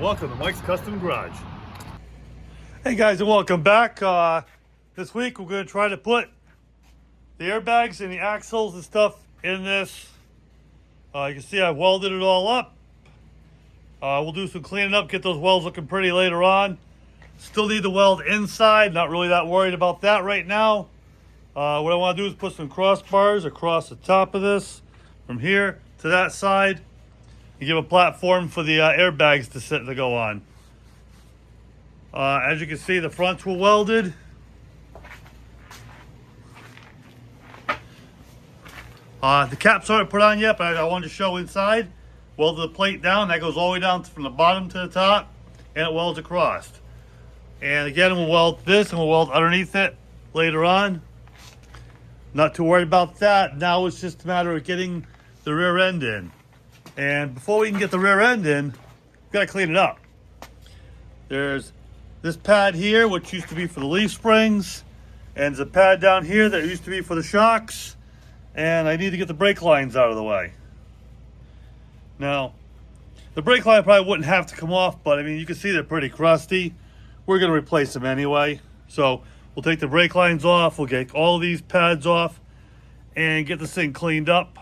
Welcome to Mike's Custom Garage. Hey guys, and welcome back. This week we're going to try to put the airbags and the axles and stuff in this. You can see I welded it all up. We'll do some cleaning up, get those welds looking pretty later on. Still need to weld inside, not really that worried about that right now. What I want to do is put some crossbars across the top of this from here to that side. You give a platform for the airbags to go on. As you can see, the fronts were welded. The caps aren't put on yet, but I wanted to show inside. Welded the plate down. That goes all the way down from the bottom to the top, and it welds across. And again, we'll weld this, and we'll weld underneath it later on. Not too worried about that. Now it's just a matter of getting the rear end in. And before we can get the rear end in, we've got to clean it up. There's this pad here, which used to be for the leaf springs, and there's a pad down here that used to be for the shocks, and I need to get the brake lines out of the way. Now, the brake line probably wouldn't have to come off, but I mean, you can see they're pretty crusty. We're going to replace them anyway. So we'll take the brake lines off, we'll get all these pads off, and get this thing cleaned up.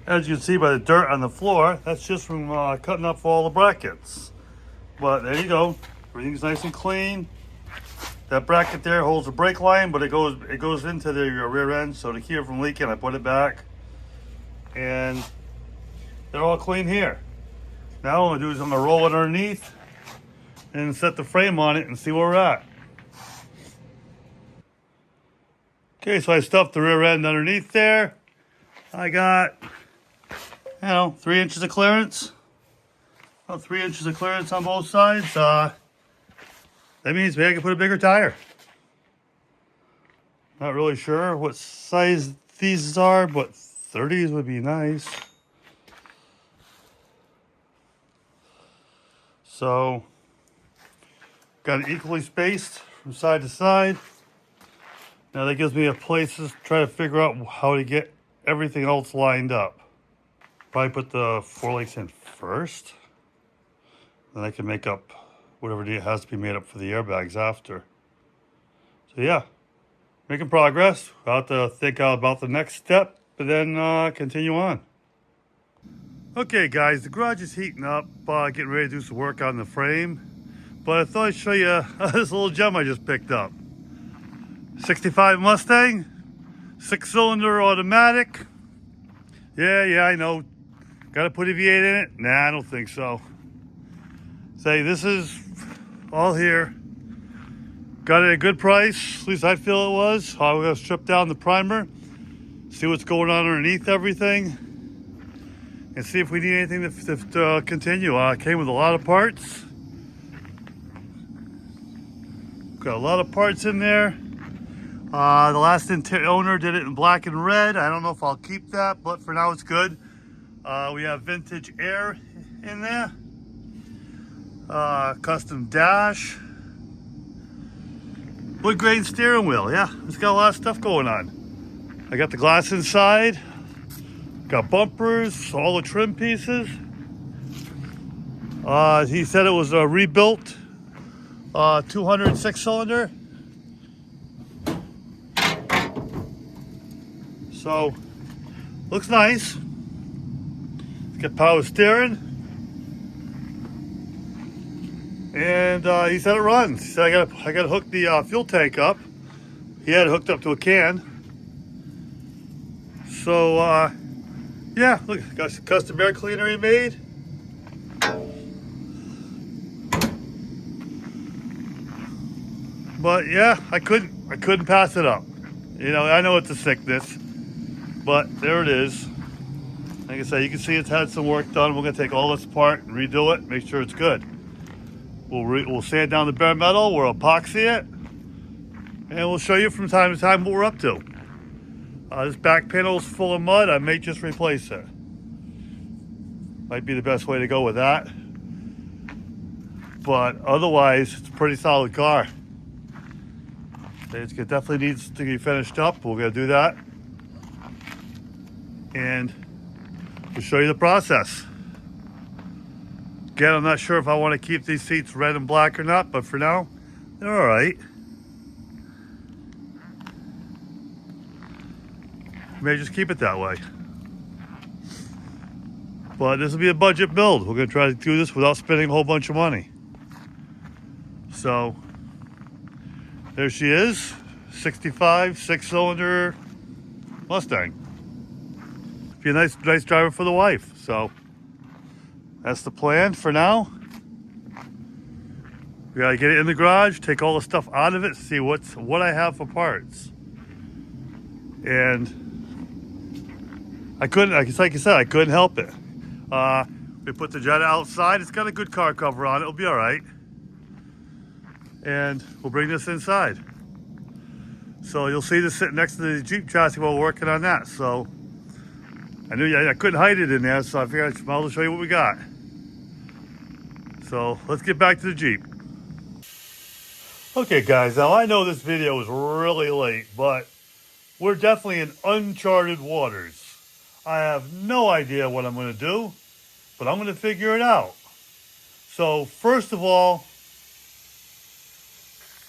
As you can see by the dirt on the floor, that's just from cutting up all the brackets. But there you go, everything's nice and clean. That bracket there holds the brake line, but it goes into the rear end, so to keep it from leaking, I put it back. And they're all clean here. Now what I'm gonna do is I'm gonna roll it underneath and set the frame on it and see where we're at. Okay, so I stuffed the rear end underneath there. I got, 3 inches of clearance. About 3 inches of clearance on both sides. That means maybe I can put a bigger tire. Not really sure what size these are, but 30s would be nice. So, got it equally spaced from side to side. Now that gives me a place to try to figure out how to get everything else lined up. Probably put the forelegs in first. Then I can make up whatever has to be made up for the airbags after. So yeah, making progress. I'll have to think out about the next step, but then continue on. Okay guys, the garage is heating up, getting ready to do some work on the frame. But I thought I'd show you this little gem I just picked up. 65 Mustang, 6-cylinder automatic. Yeah, I know. Gotta put a V8 in it? Nah, I don't think so. Say, this is all here. Got it at a good price, at least I feel it was. We're gonna strip down the primer, see what's going on underneath everything, and see if we need anything to continue. It came with a lot of parts. Got a lot of parts in there. The last owner did it in black and red. I don't know if I'll keep that, but for now it's good. We have vintage air in there. Custom dash. Wood grain steering wheel. Yeah, it's got a lot of stuff going on. I got the glass inside. Got bumpers, all the trim pieces. He said it was a rebuilt 206 cylinder. So, looks nice. It's got power steering. And he said it runs. He said I gotta hook the fuel tank up. He had it hooked up to a can. So yeah, look, got some custom air cleaner he made. But yeah, I couldn't pass it up. I know it's a sickness, but there it is. Like I said, you can see it's had some work done. We're gonna take all this apart and redo it, make sure it's good. We'll sand down the bare metal, we'll epoxy it, and we'll show you from time to time what we're up to. This back panel is full of mud. I may just replace it. Might be the best way to go with that. But otherwise, it's a pretty solid car. It definitely needs to be finished up. We're gonna do that. And we'll show you the process. Again, I'm not sure if I want to keep these seats red and black or not, but for now, they're all right. May just keep it that way. But this will be a budget build. We're going to try to do this without spending a whole bunch of money. So, there she is. 65, 6-cylinder Mustang. Be a nice driver for the wife. So, that's the plan for now. We gotta get it in the garage, take all the stuff out of it, see what I have for parts. And I couldn't, like you said, I couldn't help it. We put the Jetta outside. It's got a good car cover on it. It'll be all right. And we'll bring this inside. So you'll see this sitting next to the Jeep chassis while we're working on that. So I knew I couldn't hide it in there, so I figured I might as well show you what we got. So let's get back to the Jeep. Okay guys, now I know this video is really late, but we're definitely in uncharted waters. I have no idea what I'm going to do, but I'm going to figure it out. So first of all,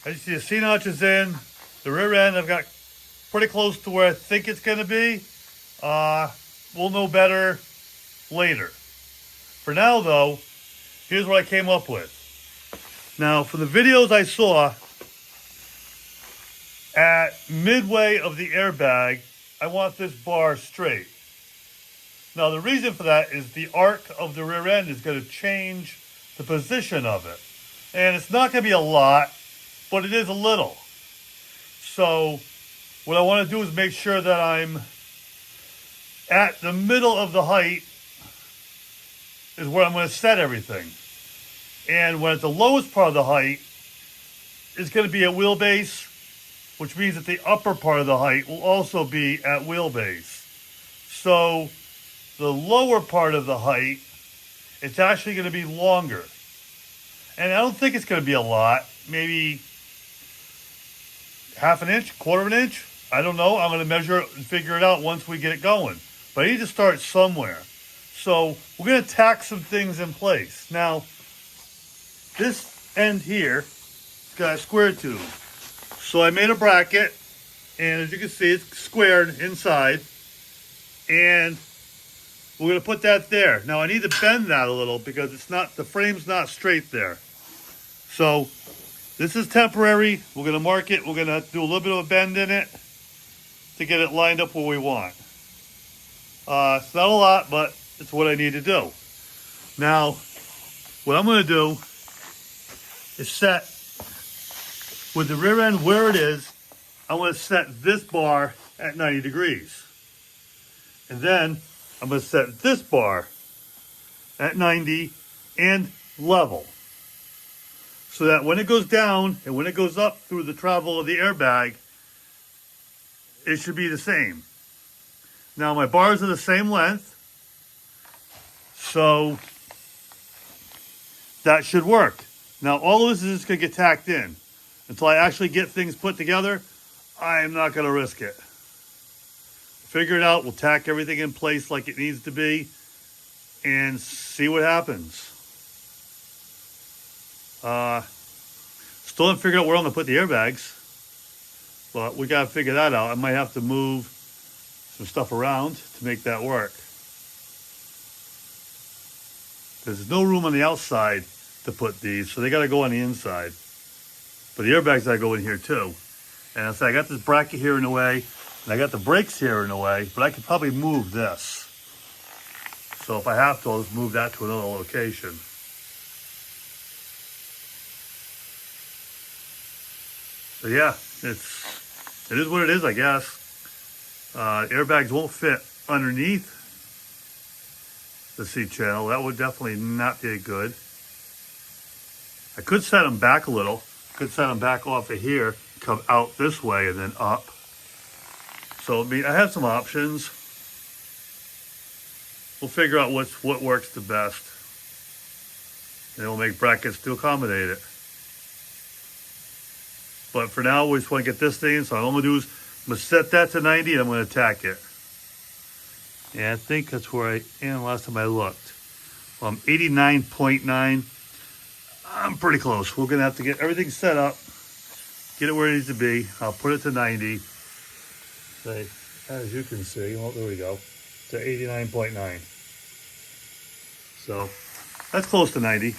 as you see, the C-notch is in. The rear end I've got pretty close to where I think it's going to be. We'll know better later. For now though, here's what I came up with. Now, from the videos I saw, at midway of the airbag, I want this bar straight. Now, the reason for that is the arc of the rear end is going to change the position of it. And it's not going to be a lot, but it is a little. So, what I want to do is make sure that I'm at the middle of the height is where I'm going to set everything. And when at the lowest part of the height is going to be at wheelbase, which means that the upper part of the height will also be at wheelbase. So the lower part of the height, it's actually going to be longer. And I don't think it's going to be a lot, maybe half an inch, quarter of an inch. I don't know. I'm going to measure it and figure it out once we get it going. But I need to start somewhere. So we're going to tack some things in place. Now, this end here has got a square tube. So I made a bracket, and as you can see, it's squared inside. And we're going to put that there. Now I need to bend that a little because it's not, the frame's not straight there. So this is temporary. We're going to mark it. We're going to do a little bit of a bend in it to get it lined up where we want. It's not a lot, but it's what I need to do. Now, what I'm going to do is set, with the rear end where it is, I'm going to set this bar at 90 degrees. And then I'm going to set this bar at 90 and level. So that when it goes down and when it goes up through the travel of the airbag, it should be the same. Now my bars are the same length, so that should work. Now all of this is just going to get tacked in. Until I actually get things put together, I am not going to risk it. Figure it out. We'll tack everything in place like it needs to be and see what happens. Still haven't figured out where I'm going to put the airbags, but we got to figure that out. I might have to move some stuff around to make that work. There's no room on the outside to put these, so they got to go on the inside. But the airbags gotta go in here too. And I say I got this bracket here in the way, and I got the brakes here in the way, but I could probably move this. So if I have to, I'll just move that to another location. So yeah, it is what it is, I guess. Airbags won't fit underneath the seat channel. That would definitely not be good. I could set them back a little. Could set them back off of here, come out this way and then up. So I have some options. We'll figure out what works the best. And we'll make brackets to accommodate it. But for now, we just want to get this thing. So all I'm going to do is I'm going to set that to 90 and I'm going to tack it. And I think that's where I am last time I looked. 89.9. I'm pretty close. We're going to have to get everything set up, get it where it needs to be. I'll put it to 90. Say, as you can see, well, there we go, to 89.9. So that's close to 90.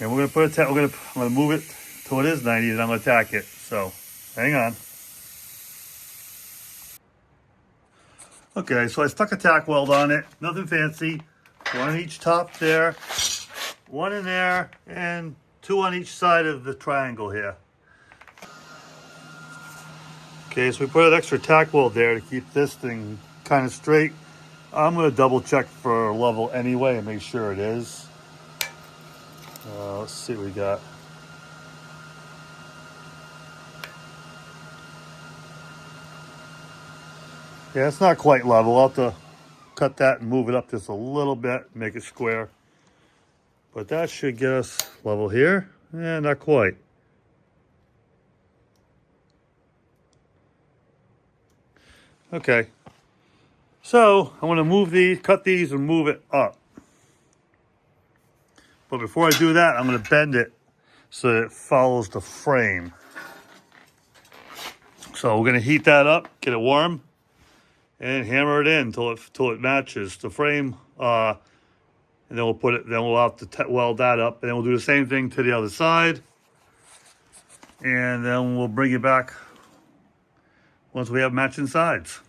And we're going to put I'm going to move it till it is 90, and I'm going to tack it. So hang on. Okay, so I stuck a tack weld on it. Nothing fancy. One on each top there, one in there, and two on each side of the triangle here. Okay, so we put an extra tack weld there to keep this thing kind of straight. I'm going to double check for level anyway and make sure it is. Let's see what we got. Yeah, it's not quite level. I'll have to cut that and move it up just a little bit, make it square. But that should get us level here. Yeah, not quite. Okay. So I'm going to move these, cut these, and move it up. But before I do that, I'm going to bend it so that it follows the frame. So we're going to heat that up, get it warm, and hammer it in till it matches the frame. And then we'll put it. Then we'll have to weld that up, and then we'll do the same thing to the other side. And then we'll bring it back once we have matching sides.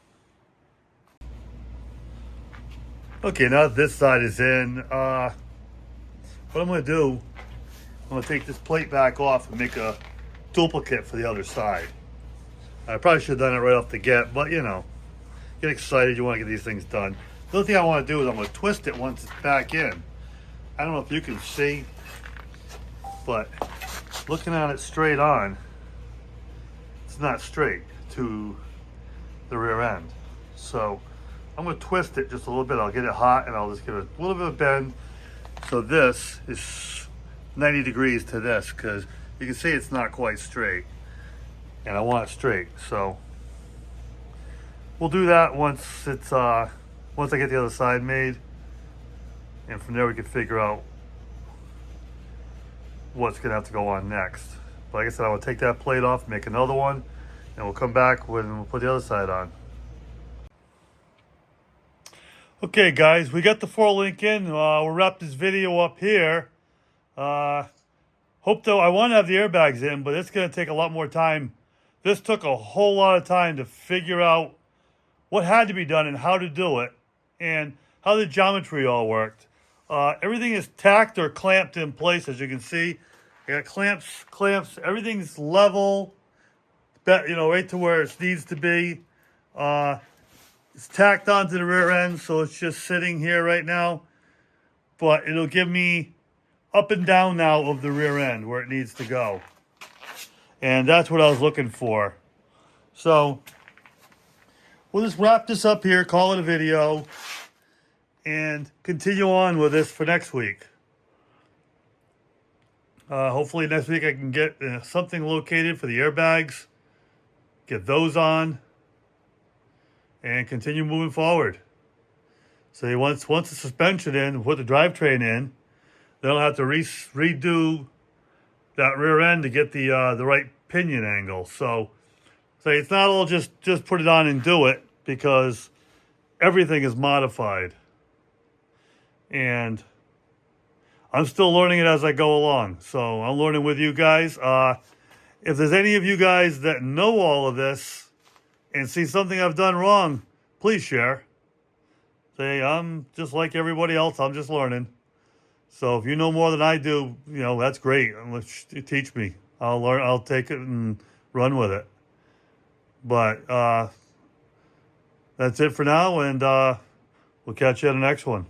Okay, now that this side is in, what I'm going to do, I'm going to take this plate back off and make a duplicate for the other side. I probably should have done it right off the get, but you know, get excited, you want to get these things done. The other thing I want to do is I'm going to twist it once it's back in. I don't know if you can see, but looking at it straight on, it's not straight to the rear end. So I'm going to twist it just a little bit. I'll get it hot and I'll just give it a little bit of bend. So this is 90 degrees to this, because you can see it's not quite straight. And I want it straight. So we'll do that once it's once I get the other side made. And from there we can figure out what's gonna have to go on next. But like I said, I will take that plate off, make another one, and we'll come back when we'll put the other side on. Okay guys, we got the 4-link in. We'll wrap this video up here. Hope though, I want to have the airbags in, but it's going to take a lot more time. This took a whole lot of time to figure out what had to be done and how to do it, and how the geometry all worked. Everything is tacked or clamped in place, as you can see. I got clamps, everything's level, right to where it needs to be. It's tacked onto the rear end, so it's just sitting here right now. But it'll give me up and down now of the rear end where it needs to go. And that's what I was looking for. So we'll just wrap this up here, call it a video, and continue on with this for next week. Hopefully next week I can get something located for the airbags, get those on, and continue moving forward. So once the suspension in, put the drivetrain in, then I'll have to redo that rear end to get the right pinion angle. So it's not all just put it on and do it, because everything is modified. And I'm still learning it as I go along. So I'm learning with you guys. If there's any of you guys that know all of this and see something I've done wrong, please share. Say, I'm just like everybody else. I'm just learning. So if you know more than I do, that's great. Teach me. I'll learn. I'll take it and run with it. But that's it for now, and we'll catch you at the next one.